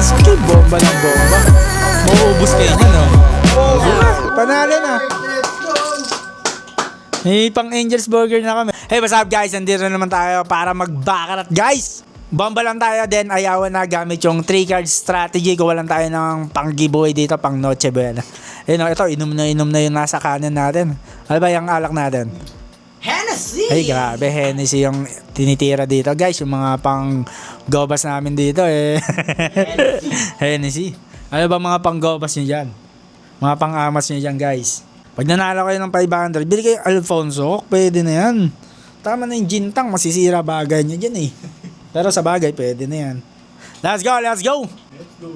guys. Okay, bomba ng bomba. Mauubos kayo niya, no? Panalo na. May pang Angel's Burger na kami. Hey, what's up guys? Nandito naman tayo para mag-baccarat guys. Bomba lang tayo, then ayawan na gamit yung 3-card strategy. Kuha lang tayo ng pang giveaway dito, pang Noche Buena. Eh no, ito, inom na yung nasa kanan natin. Ano ba yung alak natin? Hennessy! Ay, grabe, Hennessy yung tinitira dito guys. Yung mga pang gobas namin dito eh. Hennessy. Ano ba mga pang gobas nyo dyan? Mga pang amas nyo dyan guys. Pag nanalo kayo ng 500, bili kayo Alfonso, pwede na yan. Tama na yung gintang, masisira bagay nyo dyan eh. Pero sa bagay, pwede na yan. Let's go, let's go! Let's go.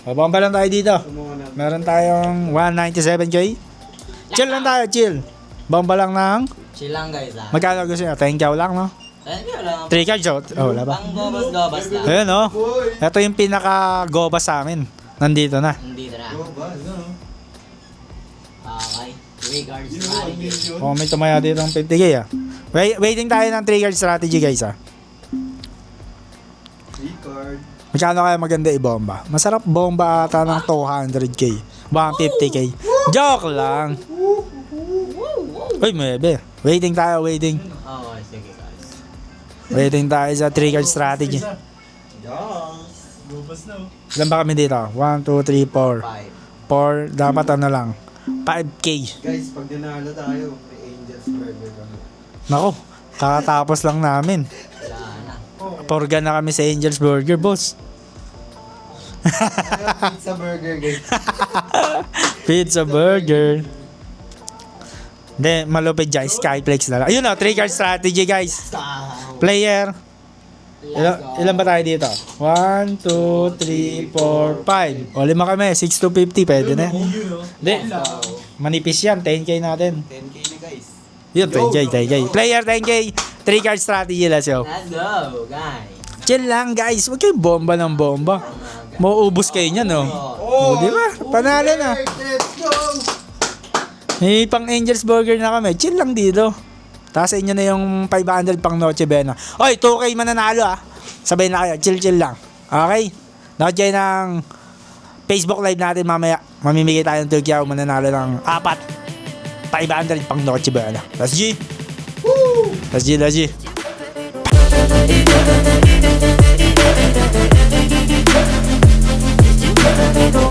Babamba lang tayo dito. Meron tayong 197k. Chill lang tayo, chill. Bomba lang ng... Chill lang guys ah. Magkano gusto nyo? 10k lang, no? Thank you lang. 3 cards, oh, wala ba? Pang gobas lang. Ayun, oh. Ito yung pinaka-gobas sa amin. Nandito na. Nandito na. Okay. 3 cards strategy. Oh, may tumaya dito ng 50k, ah. Waiting tayo ng 3 card strategy, guys, ah. 3 card. Magkano kaya maganda i-bomba? Masarap bomba ata ng 200k. 150k. Joke lang. Uy, maybe. Waiting tayo, waiting. Okay, sige guys. Waiting tayo sa 3 card strategy. Yes. Gobas na. Ilan ba kami dito? 1, 2, 3, 4. 5. 4, dapat ano lang. 5k. Guys, pag nanalo tayo, may Angel's Burger kami. Nako, kakatapos lang namin. Wala na. Porga na kami sa Angel's Burger, boss. Pizza burger, guys. Pizza burger. Hindi, malupit dyan. Skyflex na lang. Ayun na, 3 card strategy, guys. Player. Ilan ba tayo dito? 1, 2, 3, 4, 5. O, 5 kami. 6 to 50. Pwede na. Hindi. Manipis yan. 10k natin. 10k na, guys. Yun, 10k. Player, 10k. 3 card strategy. Let's go. Let's go guys. Chill lang, guys. Huwag kayong bomba ng bomba. Mauubos kayo niyan, no? O, di ba? Panalo na. Let's go! May pang Angel's Burger na kami. Chill lang dito. Tapos sa inyo na yung 500 pang Noche Buena. Oy, 2K mananalo ah. Sabay na kayo. Chill lang. Okay? Noche ng Facebook live natin mamaya. Mamimigay tayo ng Turkey. Mananalo ng 4. 500 pang Noche Buena. Let's G. Woo! Let's G. Go